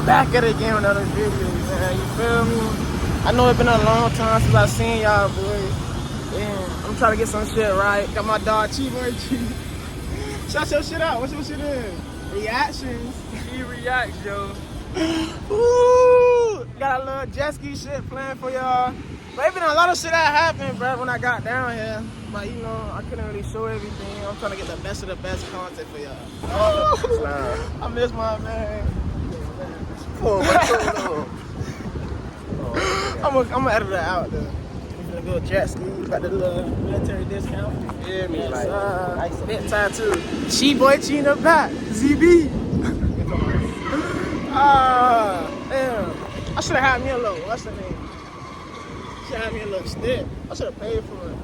back at it again with another video, man. You feel me? I know it's been a long time since I seen y'all, boys. Damn, I'm trying to get some shit right. Got my dog Boy G. Shout your shit out. What's your shit in? Reactions. He reacts, yo. Ooh, got a little jet ski shit planned for y'all. But been a lot of shit that happened, bro, when I got down here. But you know, I couldn't really show everything. I'm trying to get the best of the best content for y'all. I miss my man. Oh, what's going on? I'm gonna edit that out though. A little jet ski, got the little military discount. Yeah, me Yes, like bit tattoo. Boy Chi in the back. ZB. Damn. I should have had me a little, what's the name? Should have had me a little stick. I should have paid for it.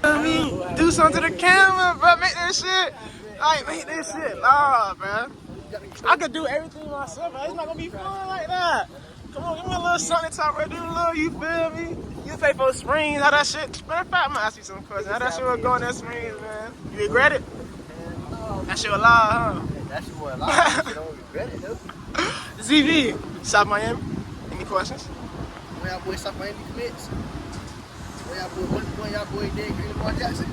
I mean, do something to the camera, bro. Make this shit. Like, make this shit loud, bro. I could do everything myself, but it's not gonna be fun like that. Come on, give me a little something to talk about. Do a little, you feel me? You pay for Springs, how that shit. Matter of fact, I'm gonna ask you some questions. How that shit was going at Springs, man? You regret it? That shit was loud, huh? that shit was loud. You don't regret it, though. ZV, South Miami. Any questions? Where y'all boy South Miami commits? Where y'all boy did create Lamar Jackson?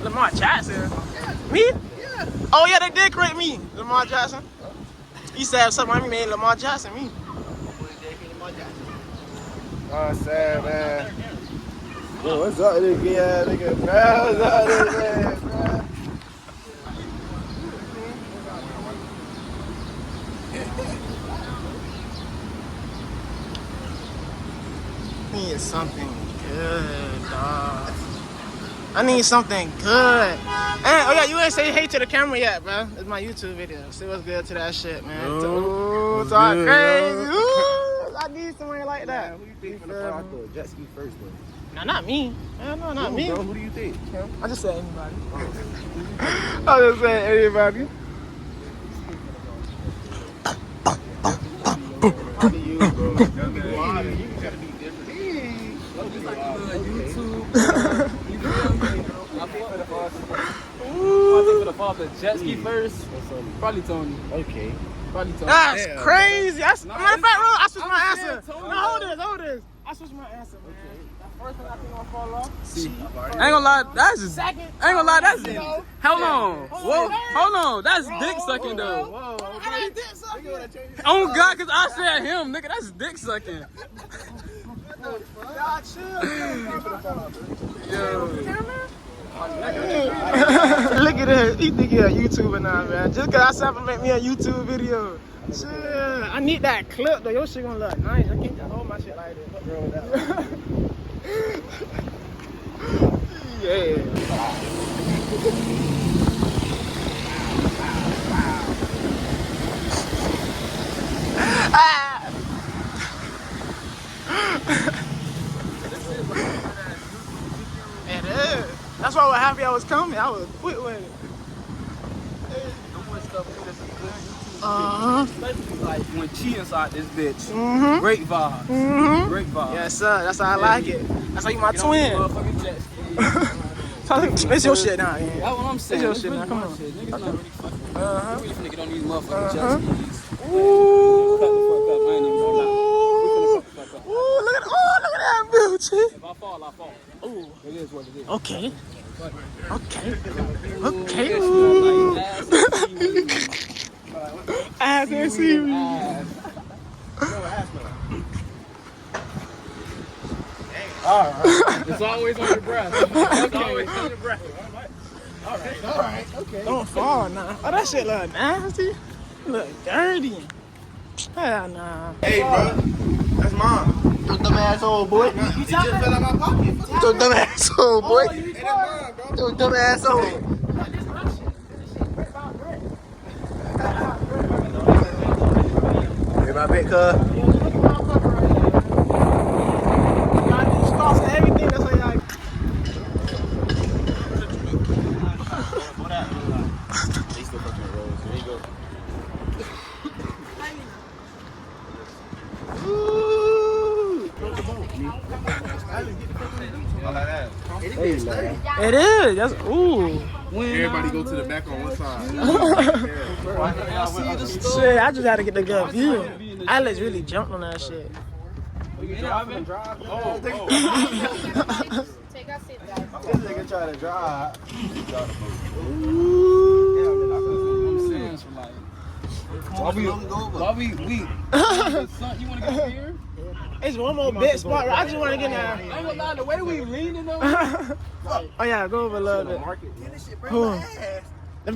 Lamar Jackson? Yeah. Me? Yeah. Oh, yeah, they did create me. Lamar Jackson. You said South Miami made Lamar Jackson, me. Oh, sad, man. Yo, what's up with this gay ass nigga, bro? What's up with this man, bro? I need something good, dog. I need something good. And, oh yeah, you ain't say hey to the camera yet, bro. It's my YouTube video. Say what's good to that shit, man. Ooh, talk crazy. Ooh, I need somebody like that. Who you think finna fly the jet ski first, though? Nah, not me. No, not me. Bro, who do you think? I just said anybody. I just said anybody. You, bro. You gotta be different. I think for the father, jet ski first. Probably Tony. Okay. Probably Tony. That's Damn, crazy. Matter of fact, I switched my saying, answer. Tony. No, hold this. I switched my answer, man. That first one I think gonna fall off. See, I ain't gonna lie, that's just. Second. I ain't gonna lie, that's. No. Hold on. Whoa. Hold on. That's dick sucking though. Whoa. I ain't did something. Oh God, cause I said him, nigga. That's dick sucking. Nah, chill. Yo. Look at that. He think he a YouTuber now, man. Just cause I said to make me a YouTube video. Chill. I need that clip though. Your shit gonna look nice. I can't just hold my shit like this. What's wrong with that? Yeah. It is. That's why I was happy I was coming. I was quick with it. Especially like when she inside this bitch. Great vibes. Great vibes. Yes, sir. That's how I like it. That's how you my twin. Motherfucking jet ski. It's your shit now, yeah. That's what I'm saying. It's your shit now. Come on. Niggas not really fucking. We really finna get on these motherfucking jet skis. Ooh. Cut the fuck up. I ain't even gonna lie. We finna cut the fuck up. Ooh, look at that beauty. If I fall, I fall. Ooh. It is what it is. Okay. Okay. Ass and seaweed. Alright. It's always on your breath. It's always on your breath. Alright. Okay. Don't fall now. Oh, that shit look nasty. Look dirty. Hell nah. Hey, bro. That's mom. Your dumb asshole, boy. You just fell out my pocket. Your dumb asshole, boy. Hey, that's mine, bro. Your dumb asshole. Hey, my big cuz. Everything that's like Hey, Hey, man. It is. That's ooh. Everybody go to the back on one side. Shit, I just had to get the good view. Alex really jumped on that shit. Take our seat, guys. This nigga trying to drive. Why we son, you wanna get here? It's one more bit spot. I just want to get there. I ain't gonna lie, the way we leaning on. Oh yeah, go over a little bit. Who?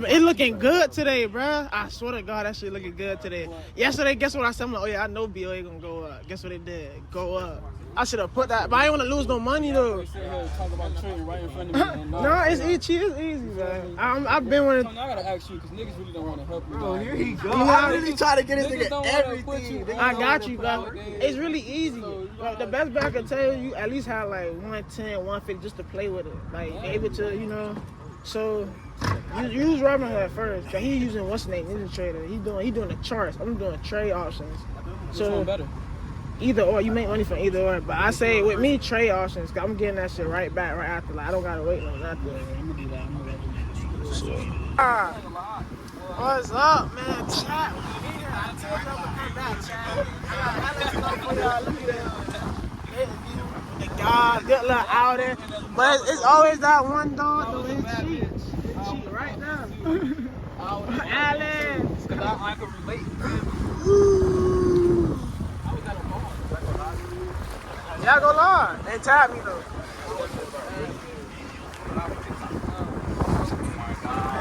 It looking good today, bruh. I swear to God, that shit looking good today. Yesterday, guess what I said? I'm like, oh yeah, I know BOA gonna go up. Guess what they did? Go up. I should have put that, but I ain't want to lose no money though. Talk about training right in front of me. No, it's easy, man. I've been wanting. I gotta ask you, cause niggas really don't want to help you. Oh, here he go. I really try to get this nigga everything. I got you, bro. It's really easy. Like, the best bet I can tell you, at least have like 110, 150 just to play with it. Like, able to, you know. So, use Robin Hood first. Cause he using what's his name, Ninja Trader. He doing the charts. I'm doing trade options. So, better. Either or, you make money from either or. But I say with me, trade options, cause I'm getting that shit right back right after. Like, I don't gotta wait no nothing. I'm gonna do that. What's up, man? Chat, we here. I told y'all to come back, chat. I let you know for y'all. Look at that. The guys, good luck out there. But it's always that one dog, though. It's cheap. It's cheap right now. Alex. Cause I can relate. Y'all go live. They tap me though.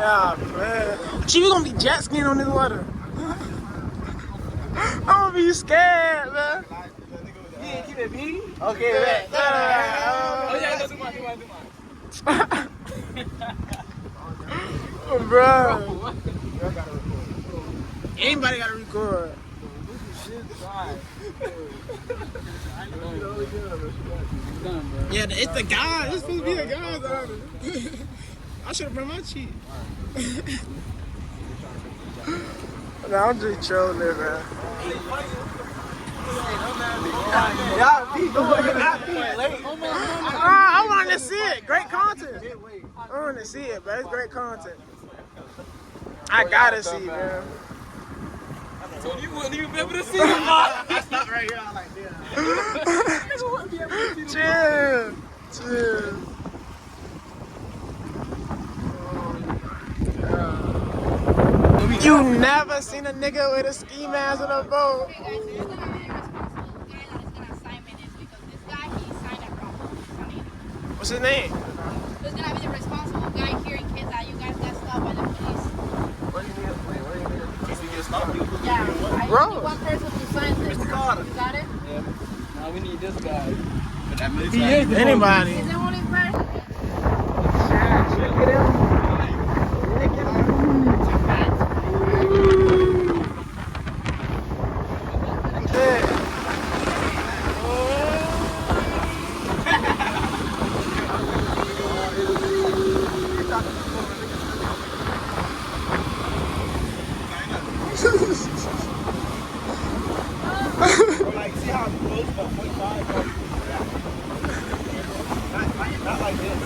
Yeah, man. Gee, we gonna be jet skiing on this water. I'm gonna be scared, man. Yeah, keep it B. Okay, right. Oh yeah, do mine. Bro. Anybody gotta record. Yeah, it's the guy. It's supposed to be the guys out there. I should have brought my cheat. Nah, I'm just trolling, man. Y'all be going out late. I want to see it. Great content. I want to see it, but it's great content. I gotta see, man. So you wouldn't even be able to see him. I stopped right here. I'm like, Chill. You never seen a nigga with a ski mask on a boat. Okay, guys, who's gonna be the responsible guy that is gonna assignment is because this guy he signed up wrong. What's his name? Who's gonna be the responsible guy here in case that you guys got stopped by the police? what do you need? Wait, what do you need? If you get stopped, you Yeah, I Bro. need one person who signs this. Mr. Carter. You got it? Yeah. Now we need this guy. Anybody. Is there only person? like, see how it goes about 45? Not like this.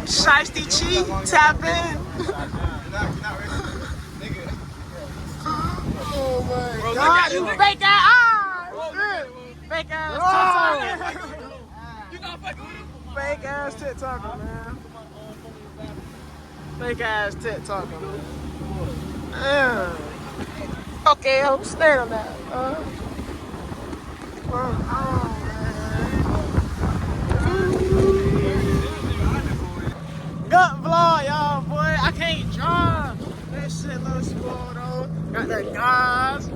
Shiesty cheat, tap in. You're not ready. Nigga. Oh my God, you fake ass eyes. Fake ass TikToker. You got fucking Fake ass TikToker, man. Fake ass TikToker, man. Okay, I'm staying on that. Good vlog, y'all, boy. I can't drive. That shit looks small, though. Got the guys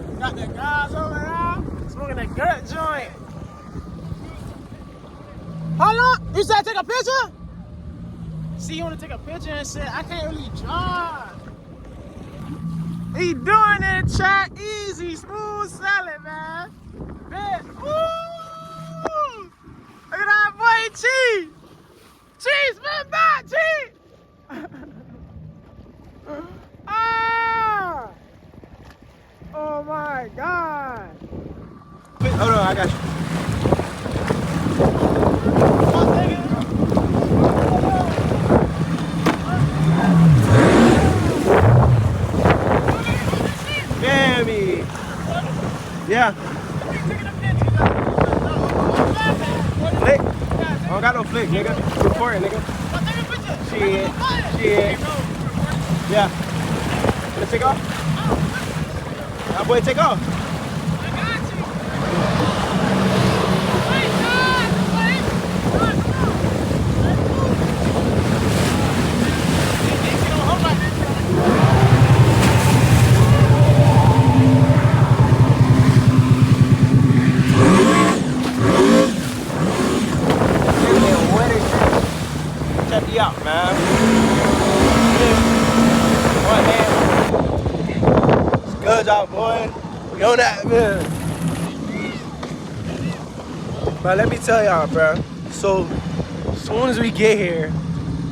over there. Smoking a good joint. Hold on. You said take a picture? See, you want to take a picture and shit. I can't really drive. He doing it, chat. Easy, smooth selling, man. Bitch. Woo! Look at that boy, Cheese. Cheese, spin back, Cheese. Ah! Oh my God. Hold on, I got you. no flick, nigga. Recording, nigga. Shit. Yeah. Gonna take off? That boy take off. Check me out, man. What, man? It's good job, boy. You know that, man. But let me tell y'all, bro. So, as soon as we get here,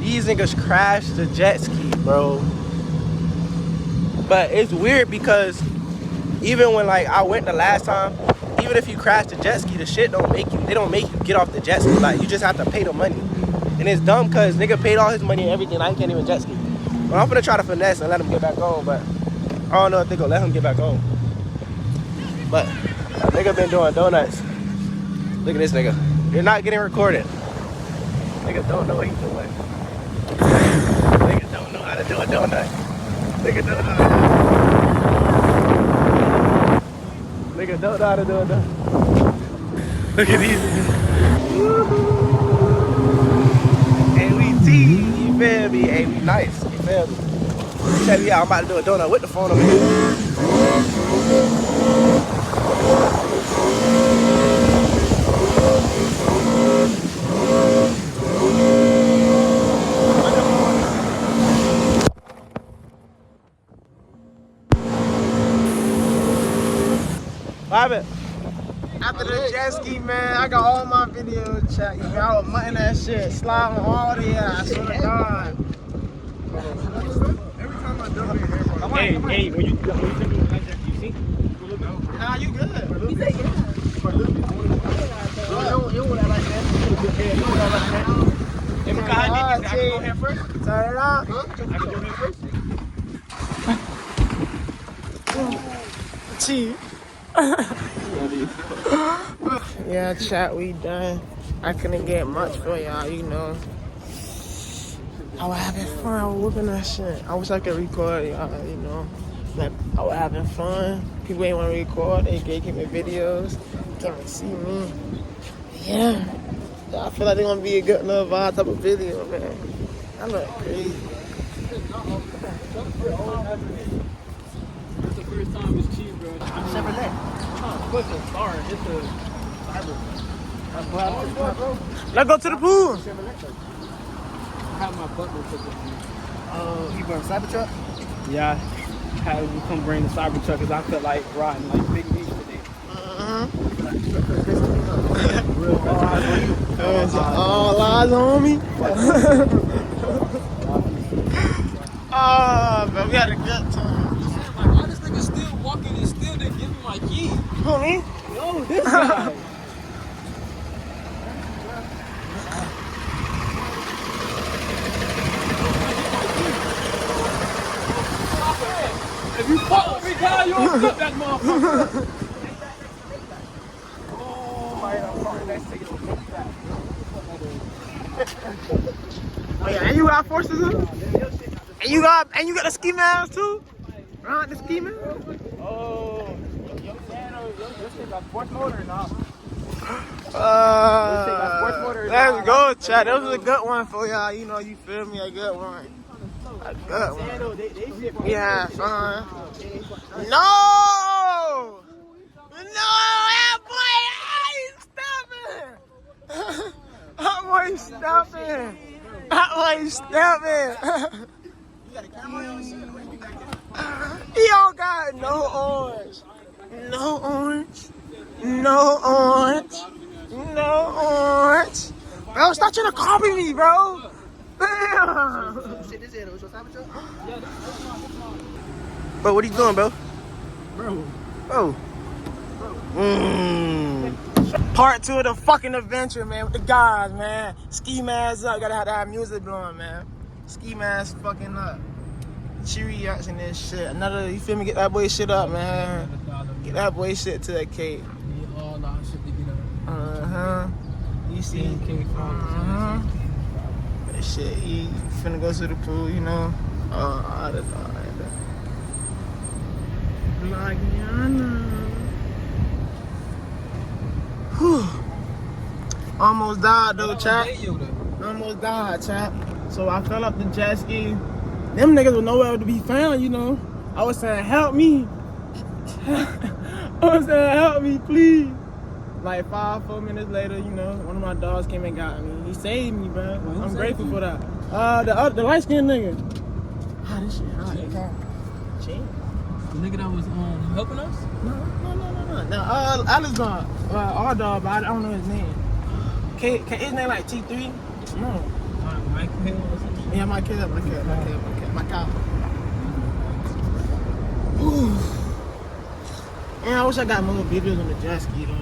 these niggas crashed the jet ski, bro. But it's weird because even when like I went the last time, even if you crash the jet ski, the shit don't make you. They don't make you get off the jet ski. Like you just have to pay the money. And it's dumb cause nigga paid all his money and everything. I can't even jet ski. Well, I'm gonna try to finesse and let him get back on, but I don't know if they gonna let him get back on. But nigga been doing donuts. Look at this nigga. You're not getting recorded. Nigga don't know what he's doing. Nigga don't know how to do a donut. Nigga don't know. Nigga don't know how to do a donut. Look at these niggas. And we tea, you feel me? Hey, we nice, you feel me? Check me out, I'm about to do a donut with the phone over here. What happened? After the jet ski, man, I got all my videos checked. You know, I was mutting that shit, sliding all the air. I swear to God. Every time I do it, Hey, when you take it like that, you see? nah, you good. You don't like that. Hey, because I can go here first. Turn it up. I can go here first. Cheat. Yeah, chat, we done. I couldn't get much for y'all, you know. I was having fun, I was whooping that shit. I wish I could record y'all, you know. Like, I was having fun. People ain't want to record, they gave me videos. Can't see me. Yeah. I feel like they're gonna be a good little vibe type of video, man. I look crazy. It's the first time it's cheap, bro. Chevrolet. What's the star? It's the cyber. Let's go to the pool. I have my butler put this in. You brought a Cybertruck? Yeah, had to come bring the cyber truck because I felt like riding like big beach today. Real fast. All eyes on me. Oh, but we had a good time. Like, why this nigga still walking and still didn't give me my key? Who, me? Yo, this guy. If you fuck with me, guy, you don't flip that motherfucker. Oh yeah, and you got forces in? And you got the ski mask too? Right, the ski mask? Oh, your shit got sports motor or not? Let's go, chat. That was a good one for y'all. You know, you feel me? A good one. A good one. We had fun. No! No! That boy, he's stopping! That boy, stopping! He don't got no orange. No orange. No orange. No orange. Bro, stop trying to copy me, bro. Damn. Bro, what are you doing, bro? Bro. Part 2 of the fucking adventure, man, with the guys, man. Ski mask up. Gotta have that music blowing, man. Ski mask fucking up. Cheery yucks and this shit. Another, you feel me? Get that boy shit up, man. Get that boy shit to the cake. You see? Uh-huh. That shit, he finna go to the pool, you know. I don't know. Whew. Almost died though, chap. Almost died, chap. So I fell off the jet ski. Them niggas were nowhere to be found, you know. I was saying, help me. I was saying, help me, please. Like 4 minutes later, you know, one of my dogs came and got me. He saved me, bro. I'm grateful for that. The light skinned nigga. Ah, this shit hot. Chin. The nigga that was helping us? No. Alice dog, our dog, but I don't know his name. His name like T3? No. Michael or something? Yeah, my cow. Ooh. Man, I wish I got more videos on the jet ski though.